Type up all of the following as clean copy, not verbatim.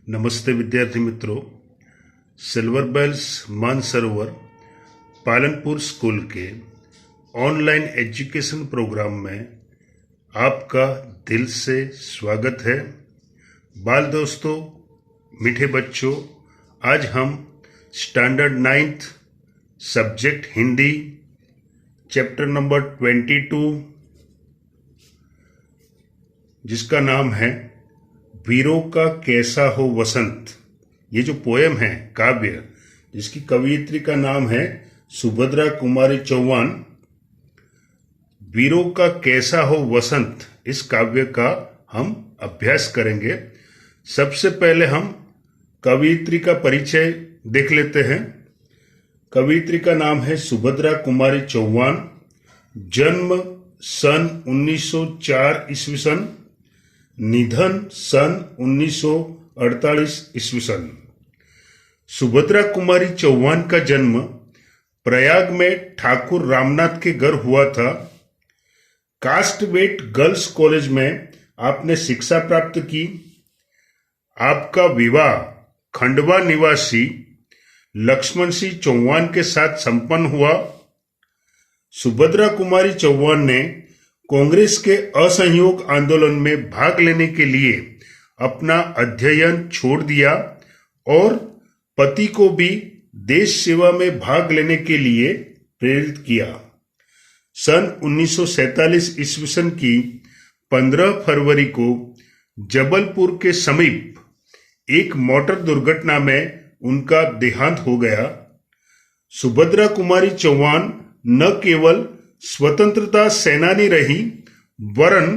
नमस्ते विद्यार्थी मित्रों। Silver bells Mansarovar Palanpur school के ऑनलाइन एजुकेशन प्रोग्राम में आपका दिल से स्वागत है। बाल दोस्तों, मीठे बच्चों, आज हम standard 9th subject Hindi chapter number 22 जिसका नाम है वीरों का कैसा हो वसंत, ये जो पोयम है, काव्य, जिसकी कवयित्री का नाम है सुभद्रा कुमारी चौहान, वीरों का कैसा हो वसंत, इस काव्य का हम अभ्यास करेंगे। सबसे पहले हम कवयित्री का परिचय देख लेते हैं। कवयित्री का नाम है सुभद्रा कुमारी चौहान। जन्म सन 1904 ईस्वी सन, निधन सन 1948 ईस्वी सन। सुभद्रा कुमारी चौहान का जन्म प्रयाग में ठाकुर रामनाथ के घर हुआ था। कास्टवेट गर्ल्स कॉलेज में आपने शिक्षा प्राप्त की। आपका विवाह खंडवा निवासी लक्ष्मण सिंह चौहान के साथ संपन्न हुआ। सुभद्रा कुमारी चौहान ने कांग्रेस के असहयोग आंदोलन में भाग लेने के लिए अपना अध्ययन छोड़ दिया और पति को भी देश सेवा में भाग लेने के लिए प्रेरित किया। सन 1947 ईस्वी सन की 15 फरवरी को जबलपुर के समीप एक मोटर दुर्घटना में उनका देहांत हो गया। सुभद्रा कुमारी चौहान न केवल स्वतंत्रता सेनानी रही, वरन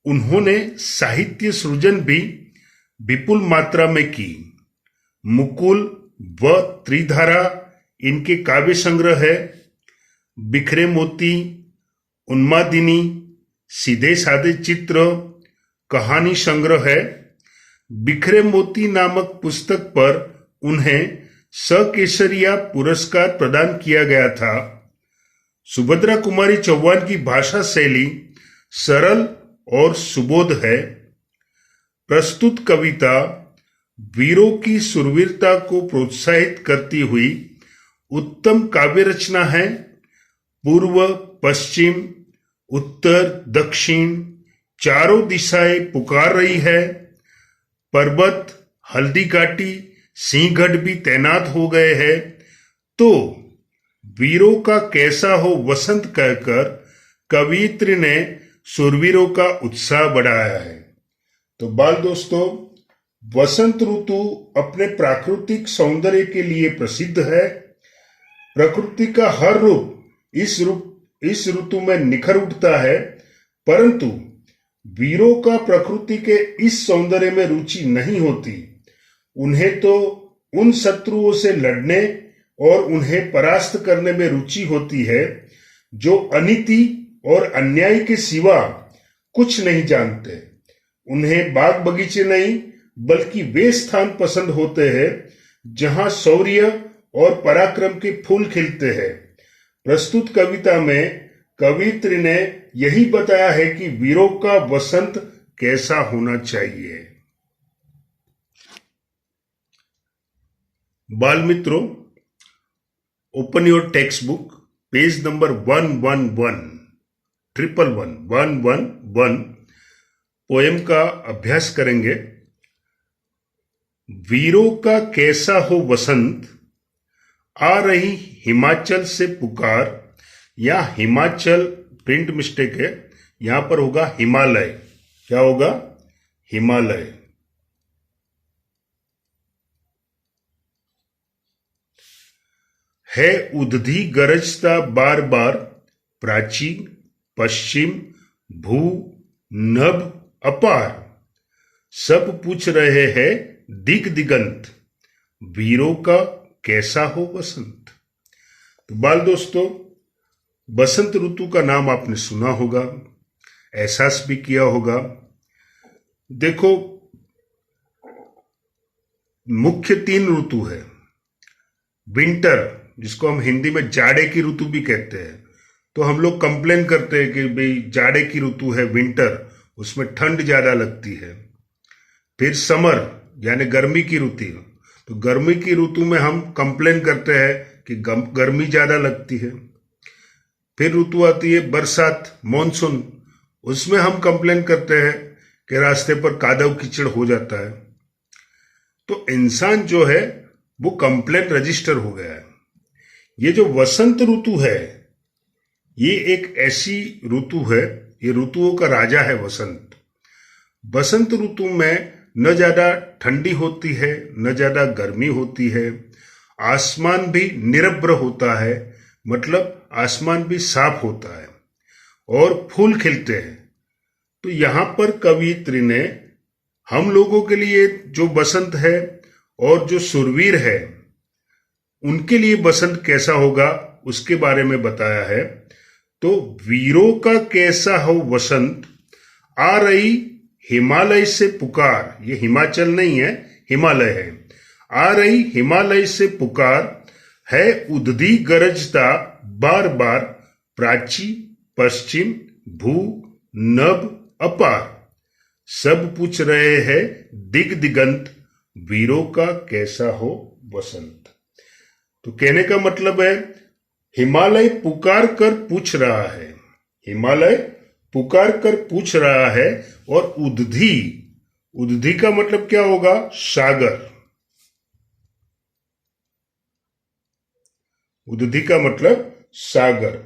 उन्होंने साहित्य सृजन भी विपुल मात्रा में की। मुकुल व त्रिधारा इनके काव्य संग्रह है। बिखरे मोती, उन्मादिनी, सीधे साधे चित्र कहानी संग्रह है। बिखरे मोती नामक पुस्तक पर उन्हें सकेसरिया पुरस्कार प्रदान किया गया था। सुभद्रा कुमारी चौहान की भाषा शैली सरल और सुबोध है। प्रस्तुत कविता वीरों की शूरवीरता को प्रोत्साहित करती हुई उत्तम काव्य रचना है। पूर्व, पश्चिम, उत्तर, दक्षिण चारों दिशाएं पुकार रही है। पर्वत, हल्दी घाटी, सिंहगढ़ भी तैनात हो गए हैं। तो वीरों का कैसा हो वसंत कहकर कवयित्री ने शूरवीरों का उत्साह बढ़ाया है। तो बाल दोस्तों, वसंत ऋतु अपने प्राकृतिक सौंदर्य के लिए प्रसिद्ध है। प्रकृति का हर रूप इस ऋतु में निखर उठता है, परंतु वीरों का प्रकृति के इस सौंदर्य में रुचि नहीं होती। उन्हें तो उन शत्रुओं से लड़ने और उन्हें परास्त करने में रुचि होती है जो अनीति और अन्याय के सिवा कुछ नहीं जानते। उन्हें बाग बगीचे नहीं, बल्कि वे स्थान पसंद होते हैं जहां शौर्य और पराक्रम के फूल खिलते हैं। प्रस्तुत कविता में कवयित्री ने यही बताया है कि वीरों का वसंत कैसा होना चाहिए। बाल मित्रों, open your text book, page number 111 poem का अभ्यास करेंगे। वीरों का कैसा हो वसंत, आ रही हिमाचल से पुकार, या हिमाचल प्रिंट मिस्टेक है, यहां पर होगा हिमालय। क्या होगा? हिमालय। है उद्धी गरजता बार बार, प्राचीन, पश्चिम, भू, नभ, अपार, सब पूछ रहे हैं दिग दिगंत, वीरों का कैसा हो वसंत। तो बाल दोस्तों, बसंत ऋतु का नाम आपने सुना होगा, एहसास भी किया होगा। देखो, मुख्य 3 ऋतु है। विंटर, जिसको हम हिंदी में जाड़े की ऋतु भी कहते हैं, तो हम लोग कंप्लेन करते हैं कि भाई जाड़े की ऋतु है विंटर, उसमें ठंड ज्यादा लगती है। फिर समर, यानी गर्मी की ऋतु। तो गर्मी की ऋतु में हम कंप्लेन करते हैं कि गर्मी ज्यादा लगती है। फिर ऋतु आती है बरसात, मॉनसून, उसमें हम कंप्लेन करते हैं कि रास्ते पर कादव कीचड़ हो जाता है। तो इंसान जो है वो कंप्लेन रजिस्टर हो गया है। ये जो वसंत ऋतु है, ये एक ऐसी ऋतु है, ये ऋतुओं का राजा है वसंत। बसंत ऋतु में न ज्यादा ठंडी होती है, न ज्यादा गर्मी होती है। आसमान भी निरभ्र होता है, मतलब आसमान भी साफ होता है और फूल खिलते हैं। तो यहां पर कवियत्री ने हम लोगों के लिए जो बसंत है और जो सुरवीर है उनके लिए बसंत कैसा होगा उसके बारे में बताया है। तो वीरों का कैसा हो वसंत, आ रही हिमालय से पुकार, ये हिमाचल नहीं है, हिमालय है। आ रही हिमालय से पुकार है, उद्दी गरजता बार बार, प्राची पश्चिम भू नभ अपार। सब पूछ रहे हैं दिग दिगंत, वीरों का कैसा हो वसंत। तो कहने का मतलब है हिमालय पुकार कर पूछ रहा है, हिमालय पुकार कर पूछ रहा है। और उद्दी, उद्दी का मतलब क्या होगा, सागर। उद्दी का मतलब सागर।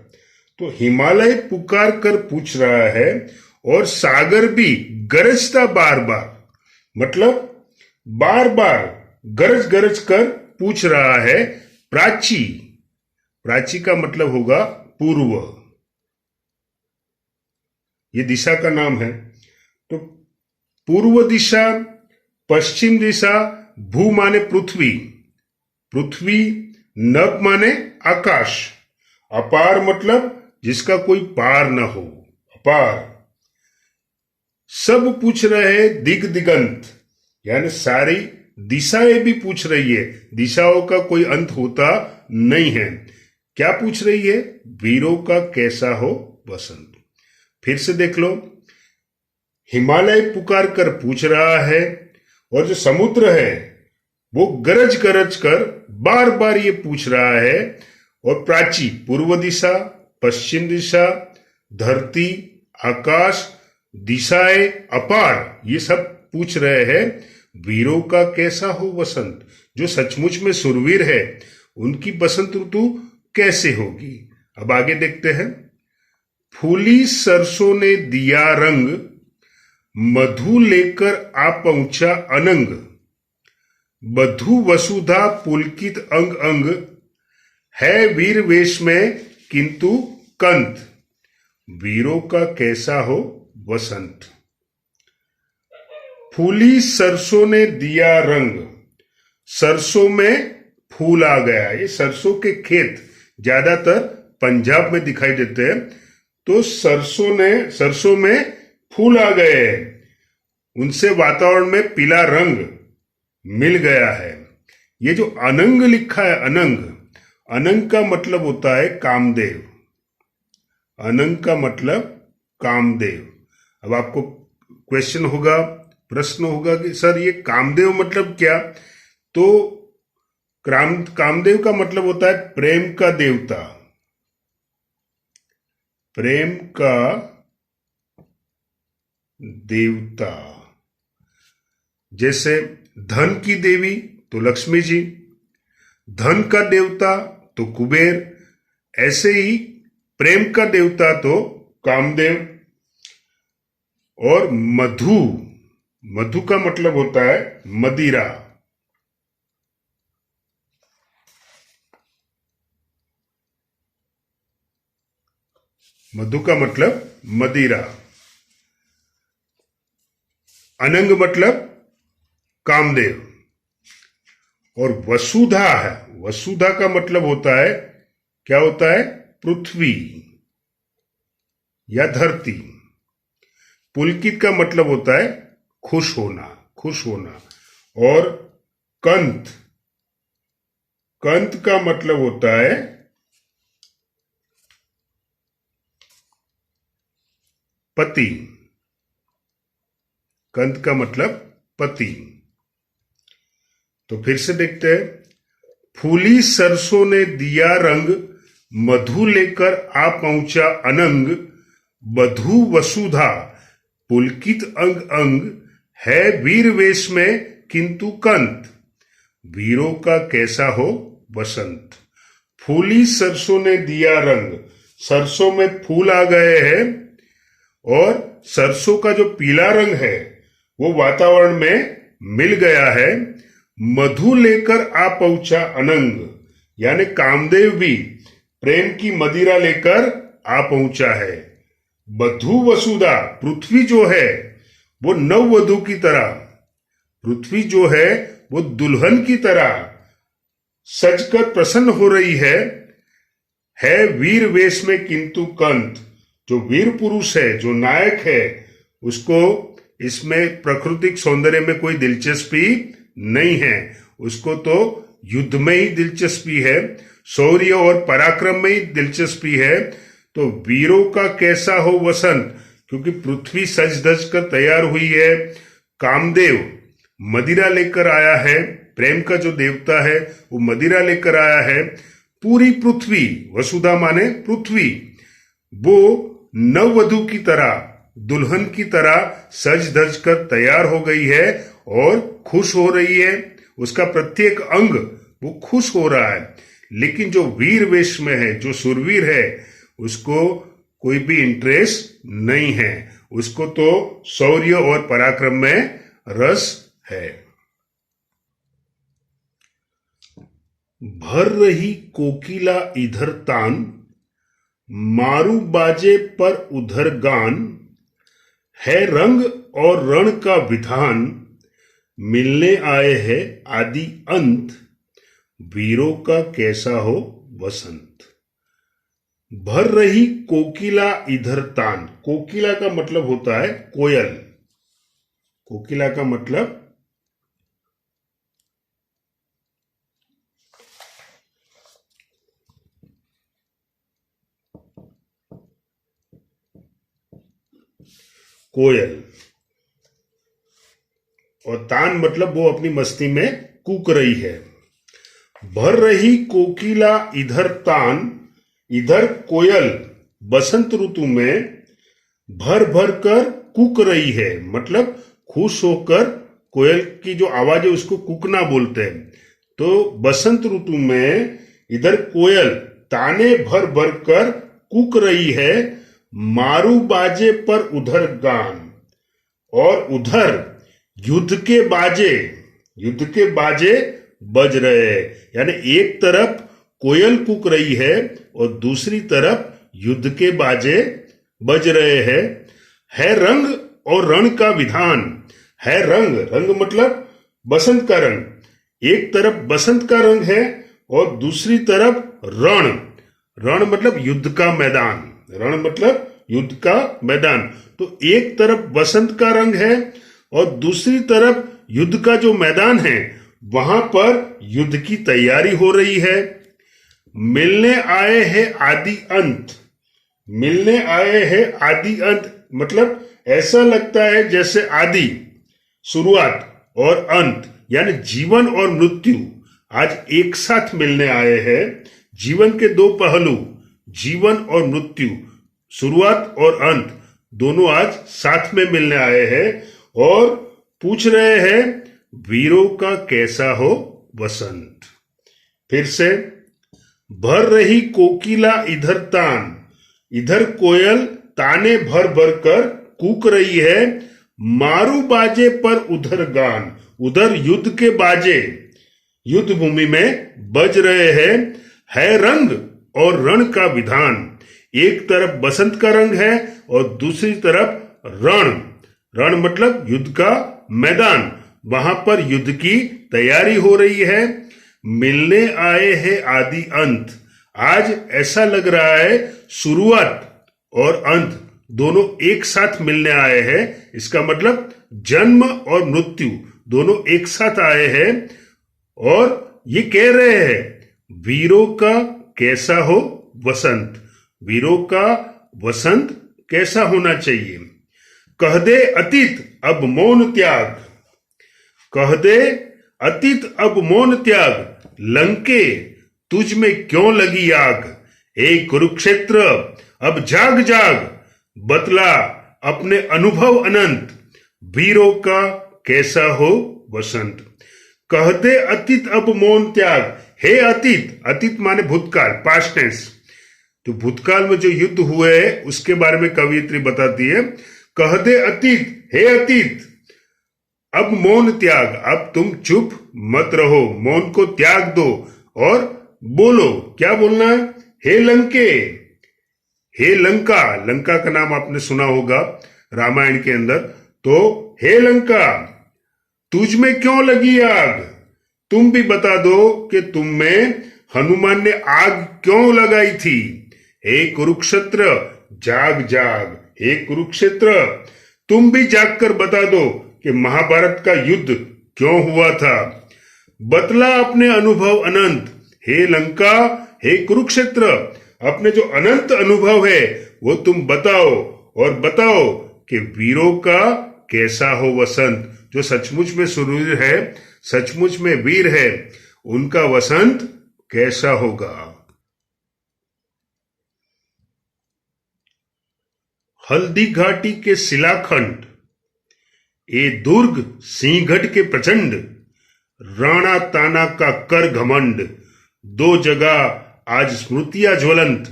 तो हिमालय पुकार कर पूछ रहा है और सागर भी गरजता बार बार, मतलब बार बार गरज गरज कर पूछ रहा है। प्राची, प्राची का मतलब होगा पूर्व, ये दिशा का नाम है। तो पूर्व दिशा, पश्चिम दिशा, भू माने पृथ्वी, पृथ्वी, नभ माने आकाश, अपार मतलब जिसका कोई पार न हो, अपार। सब पूछ रहे दिग दिगंत, यानी सारी दिशाएं भी पूछ रही है, दिशाओं का कोई अंत होता नहीं है। क्या पूछ रही है, वीरों का कैसा हो वसंत। फिर से देख लो, हिमालय पुकार कर पूछ रहा है और जो समुद्र है वो गरज गरज कर बार बार ये पूछ रहा है। और प्राची पूर्व दिशा, पश्चिम दिशा, धरती, आकाश, दिशाएं, अपार, ये सब पूछ रहे हैं वीरों का कैसा हो वसंत। जो सचमुच में सुरवीर है उनकी बसंत ऋतु कैसे होगी। अब आगे देखते हैं। फूली सरसों ने दिया रंग, मधु लेकर आ पहुंचा अनंग। बधु वसुधा पुलकित अंग अंग, है वीर वेश में किंतु कंत। वीरों का कैसा हो वसंत। फूली सरसों ने दिया रंग, सरसों में फूल आ गया। ये सरसों के खेत ज्यादातर पंजाब में दिखाई देते हैं। तो सरसों में फूल आ गए हैं, उनसे वातावरण में पीला रंग मिल गया है। ये जो अनंग लिखा है, अनंग, अनंग का मतलब होता है कामदेव। अनंग का मतलब कामदेव। अब आपको क्वेश्चन होगा, प्रश्न होगा कि सर ये कामदेव मतलब क्या। तो कामदेव का मतलब होता है प्रेम का देवता, प्रेम का देवता। जैसे धन की देवी तो लक्ष्मी जी, धन का देवता तो कुबेर, ऐसे ही प्रेम का देवता तो कामदेव। और मधु, मधु का मतलब होता है मदिरा। मधु का मतलब मदिरा। अनंग मतलब कामदेव। और वसुधा है, वसुधा का मतलब होता है, क्या होता है, पृथ्वी या धरती। पुलकित का मतलब होता है खुश होना, खुश होना। और कंत, कंत का मतलब होता है पति। कंत का मतलब पति। तो फिर से देखते हैं। फूली सरसों ने दिया रंग, मधु लेकर आ पहुंचा अनंग, बधू वसुधा पुलकित अंग अंग, है वीर वेश में किंतु कंत, वीरों का कैसा हो वसंत। फूली सरसों ने दिया रंग, सरसों में फूल आ गए हैं और सरसों का जो पीला रंग है वो वातावरण में मिल गया है। मधु लेकर आ पहुंचा अनंग, यानी कामदेव भी प्रेम की मदिरा लेकर आ पहुंचा है। बधू वसुधा, पृथ्वी जो है वो नववधू की तरह, पृथ्वी जो है वो दुल्हन की तरह सजकर प्रसन्न हो रही है वीर वेश में किंतु कंत, जो वीर पुरुष है, जो नायक है, उसको इसमें प्राकृतिक सौंदर्य में कोई दिलचस्पी नहीं है, उसको तो युद्ध में ही दिलचस्पी है, शौर्य और पराक्रम में ही दिलचस्पी है। तो वीरों का कैसा हो वसंत, क्योंकि पृथ्वी सज धज कर तैयार हुई है, कामदेव मदिरा लेकर आया है, प्रेम का जो देवता है वो मदिरा लेकर आया है। पूरी पृथ्वी, वसुधा माने पृथ्वी, वो नववधू की तरह, दुल्हन की तरह सज धज कर तैयार हो गई है और खुश हो रही है। उसका प्रत्येक अंग वो खुश हो रहा है। लेकिन जो वीर वेश में है, जो सुरवीर है, उसको कोई भी इंटरेस्ट नहीं है, उसको तो शौर्य और पराक्रम में रस है। भर रही कोकिला इधर तान, मारू बाजे पर उधर गान, है रंग और रण का विधान, मिलने आए हैं आदि अंत, वीरों का कैसा हो वसंत। भर रही कोकिला इधर तान, कोकिला का मतलब होता है कोयल, कोकिला का मतलब कोयल, और तान मतलब वो अपनी मस्ती में कूक रही है। भर रही कोकिला इधर तान, इधर कोयल बसंत ऋतु में भर भर कर कूक रही है, मतलब खुश होकर, कोयल की जो आवाज है उसको कूकना बोलते हैं। तो बसंत ऋतु में इधर कोयल ताने भर भर कर कूक रही है, मारू बाजे पर उधर गान, और उधर युद्ध के बाजे, युद्ध के बाजे बज रहे हैं। यानी एक तरफ कोयल कूक रही है और दूसरी तरफ युद्ध के बाजे बज रहे हैं। है रंग और रण का विधान, है रंग, रंग मतलब बसंत का रंग, एक तरफ बसंत का रंग है और दूसरी तरफ रण, रण मतलब युद्ध का मैदान, रण मतलब युद्ध का मैदान। तो एक तरफ बसंत का रंग है और दूसरी तरफ युद्ध का जो मैदान है वहां पर युद्ध की तैयारी हो रही है। मिलने आए हैं आदि अंत, मिलने आए हैं आदि अंत मतलब ऐसा लगता है जैसे आदि, शुरुआत और अंत, यानी जीवन और मृत्यु आज एक साथ मिलने आए हैं। जीवन के दो पहलू, जीवन और मृत्यु, शुरुआत और अंत, दोनों आज साथ में मिलने आए हैं और पूछ रहे हैं वीरों का कैसा हो वसंत। फिर से, भर रही कोकिला इधर तान, इधर कोयल ताने भर भर कर कूक रही है, मारू बाजे पर उधर गान, उधर युद्ध के बाजे युद्ध भूमि में बज रहे हैं। है रंग और रण का विधान, एक तरफ बसंत का रंग है और दूसरी तरफ रण, रण मतलब युद्ध का मैदान, वहां पर युद्ध की तैयारी हो रही है। मिलने आए हैं आदि अंत, आज ऐसा लग रहा है शुरुआत और अंत दोनों एक साथ मिलने आए हैं। इसका मतलब जन्म और मृत्यु दोनों एक साथ आए हैं और ये कह रहे हैं वीरों का कैसा हो वसंत, वीरों का वसंत कैसा होना चाहिए। कह दे अतीत अब मौन त्याग, कह दे अतीत अब मौन त्याग, लंके तुझ में क्यों लगी आग। हे कुरुक्षेत्र अब जाग जाग, बतला अपने अनुभव अनंत, वीरों का कैसा हो वसंत। कह दे अतीत अब मौन त्याग। हे अतीत, अतीत माने भूतकाल, पास्ट टेंस। तो भूतकाल में जो युद्ध हुए उसके बारे में कवियत्री बताती है। कह दे अतीत, हे अतीत अब मौन त्याग, अब तुम चुप मत रहो, मौन को त्याग दो और बोलो। क्या बोलना है? हे लंके, हे लंका, लंका का नाम आपने सुना होगा रामायण के अंदर। तो हे लंका तुझ में क्यों लगी आग, तुम भी बता दो कि तुम में हनुमान ने आग क्यों लगाई थी। हे कुरुक्षेत्र जाग जाग, हे कुरुक्षेत्र तुम भी जागकर बता दो कि महाभारत का युद्ध क्यों हुआ था। बतला अपने अनुभव अनंत। हे लंका, हे कुरुक्षेत्र अपने जो अनंत अनुभव है वो तुम बताओ और बताओ कि वीरों का कैसा हो वसंत। जो सचमुच में शूरवीर है, सचमुच में वीर है, उनका वसंत कैसा होगा। हल्दी घाटी के शिलाखंड, ए दुर्ग सिंहगढ़ के प्रचंड, राणा ताना का कर घमंड, दो जगह आज स्मृतियां ज्वलंत,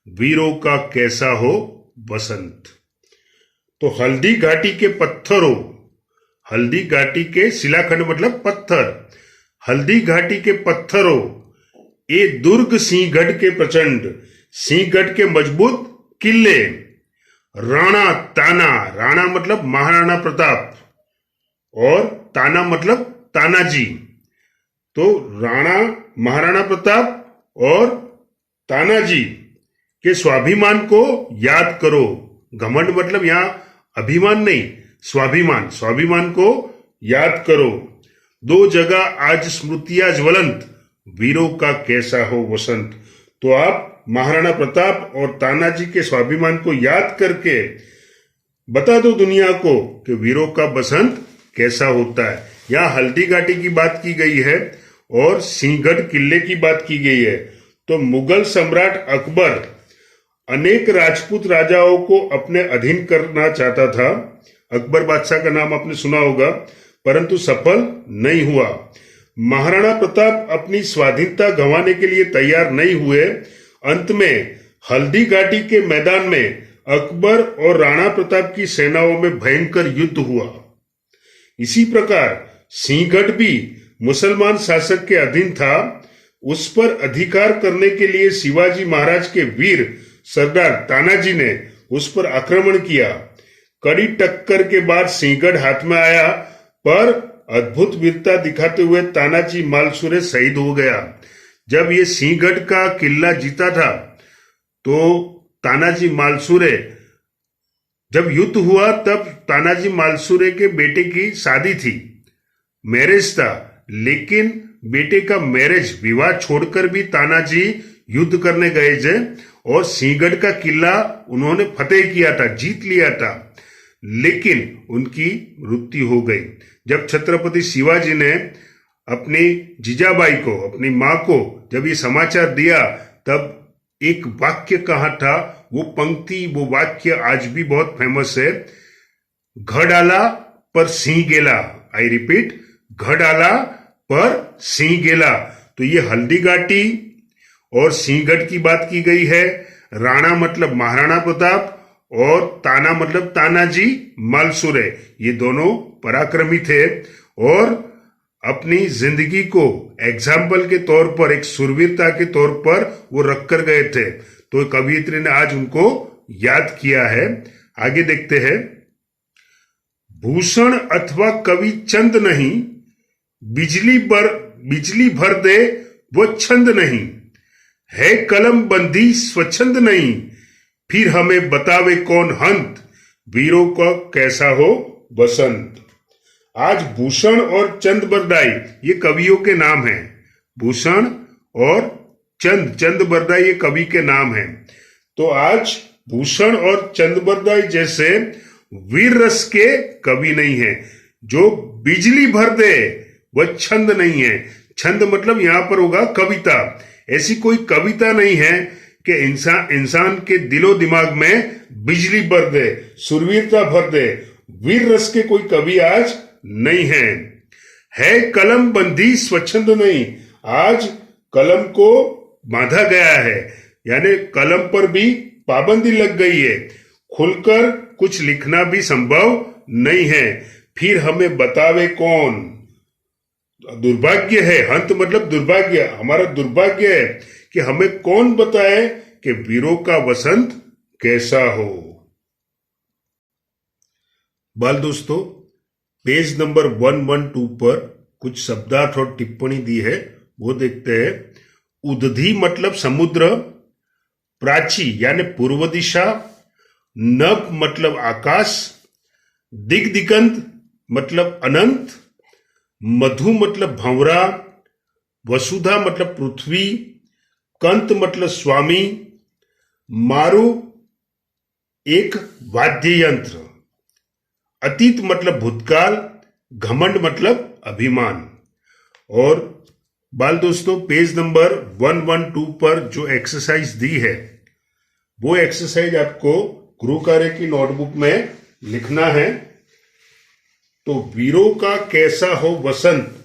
वीरों का कैसा हो वसंत। तो हल्दी घाटी के पत्थरों, हल्दी घाटी के शिलाखंड मतलब पत्थर, हल्दी घाटी के पत्थरों, ए दुर्ग सिंहगढ़ के प्रचंड, सिंहगढ़ के मजबूत किले, राणा ताना, राणा मतलब महाराणा प्रताप और ताना मतलब तानाजी। तो राणा महाराणा प्रताप और तानाजी के स्वाभिमान को याद करो। घमंड मतलब यहां अभिमान नहीं, स्वाभिमान, स्वाभिमान को याद करो। दो जगह आज स्मृतियां ज्वलंत, वीरों का कैसा हो वसंत। तो आप महाराणा प्रताप और तानाजी के स्वाभिमान को याद करके बता दो दुनिया को कि वीरों का बसंत कैसा होता है। यहाँ हल्दी घाटी की बात की गई है और सिंहगढ़ किले की बात की गई है। तो मुगल सम्राट अकबर अनेक राजपूत राजाओं को अपने अधीन करना चाहता था। अकबर बादशाह का नाम आपने सुना होगा, परंतु सफल नहीं हुआ। महाराणा प्रताप अपनी स्वाधीनता गंवाने के लिए तैयार नहीं हुए। अंत में हल्दी घाटी के मैदान में अकबर और राणा प्रताप की सेनाओं में भयंकर युद्ध हुआ। इसी प्रकार सिंहगढ़ भी मुसलमान शासक के अधीन था। उस पर अधिकार करने के लिए शिवाजी महाराज के वीर सरदार तानाजी ने उस पर आक्रमण किया। कड़ी टक्कर के बाद सिंहगढ़ हाथ में आया, पर अद्भुत वीरता दिखाते हुए तानाजी मालसुरे शहीद हो गया। जब ये सिंहगढ़ का किला जीता था तो तानाजी मालसुरे, जब युद्ध हुआ तब तानाजी मालसुरे के बेटे की शादी थी, मैरिज था, लेकिन बेटे का मैरिज विवाह छोड़कर भी तानाजी युद्ध करने गए थे और सिंहगढ़ का किला उन्होंने फतेह किया था, जीत लिया था, लेकिन उनकी मृत्यु हो गई। जब छत्रपति शिवाजी ने अपनी जीजाबाई को, अपनी मां को जब ये समाचार दिया, तब एक वाक्य कहा था, वो पंक्ति, वो वाक्य आज भी बहुत फेमस है, घड़ाला पर सिंह गेला। आई रिपीट, घड़ाला पर सिंह गेला। तो ये हल्दी घाटी और सिंहगढ़ की बात की गई है। राणा मतलब महाराणा प्रताप और ताना मतलब तानाजी मालसुरे, ये दोनों पराक्रमी थे और अपनी जिंदगी को एग्जाम्पल के तौर पर, एक सुरवीरता के तौर पर वो रख कर गए थे। तो कवियत्री ने आज उनको याद किया है। आगे देखते हैं। भूषण अथवा कवि चंद नहीं, बिजली भर दे वो छंद नहीं, है कलम बंदी स्वच्छंद नहीं, फिर हमें बतावे कौन हंत, वीरों का कैसा हो बसंत। आज भूषण और चंद बरदाई ये कवियों के नाम हैं। भूषण और चंद बरदाई ये कवि के नाम हैं। तो आज भूषण और चंद बरदाई जैसे वीर रस के कवि नहीं है। जो बिजली भर दे वह छंद नहीं है। छंद मतलब यहां पर होगा कविता। ऐसी कोई कविता नहीं है कि इंसान के दिलो दिमाग में बिजली भर दे, सुरवीरता भर दे। वीर रस के कोई कवि आज नहीं है कलम बंदी स्वच्छंद नहीं। आज कलम को बांधा गया है, यानी कलम पर भी पाबंदी लग गई है। खुलकर कुछ लिखना भी संभव नहीं है। फिर हमें बतावे कौन। दुर्भाग्य है, हंत मतलब दुर्भाग्य, हमारा दुर्भाग्य है कि हमें कौन बताए कि वीरों का वसंत कैसा हो। बाल दोस्तों, पेज नंबर 112 पर कुछ शब्दार्थ और टिप्पणी दी है, वो देखते हैं। उदधि मतलब समुद्र, प्राची यानी पूर्व दिशा, नभ मतलब आकाश, दिग्दिगंत मतलब अनंत, मधु मतलब भंवरा, वसुधा मतलब पृथ्वी, कंत मतलब स्वामी, मारु एक वाद्य यंत्र, अतीत मतलब भूतकाल, घमंड मतलब अभिमान। और बाल दोस्तों, पेज नंबर 112 पर जो एक्सरसाइज दी है, वो एक्सरसाइज आपको गुरु कार्य की नोटबुक में लिखना है। तो वीरों का कैसा हो वसंत,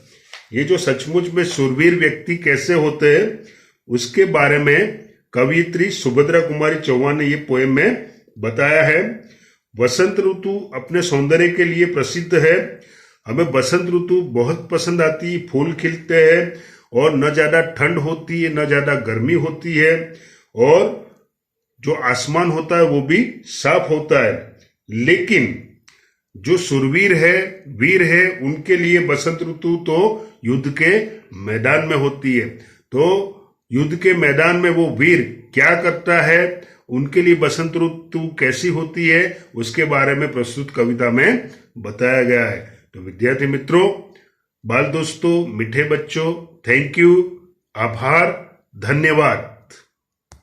ये जो सचमुच में सुरवीर व्यक्ति कैसे होते हैं, उसके बारे में कवयित्री सुभद्रा कुमारी चौहान ने ये पोएम में बताया है। वसंत ऋतु अपने सौंदर्य के लिए प्रसिद्ध है। हमें बसंत ऋतु बहुत पसंद आती है। फूल खिलते हैं और न ज्यादा ठंड होती है न ज्यादा गर्मी होती है, और जो आसमान होता है वो भी साफ होता है। लेकिन जो सुरवीर है, वीर है, उनके लिए बसंत ऋतु तो युद्ध के मैदान में होती है। तो युद्ध के मैदान में वो वीर क्या करता है, उनके लिए बसंत ऋतु कैसी होती है, उसके बारे में प्रस्तुत कविता में बताया गया है। तो विद्यार्थी मित्रों, बाल दोस्तों, मीठे बच्चों, थैंक यू, आभार, धन्यवाद।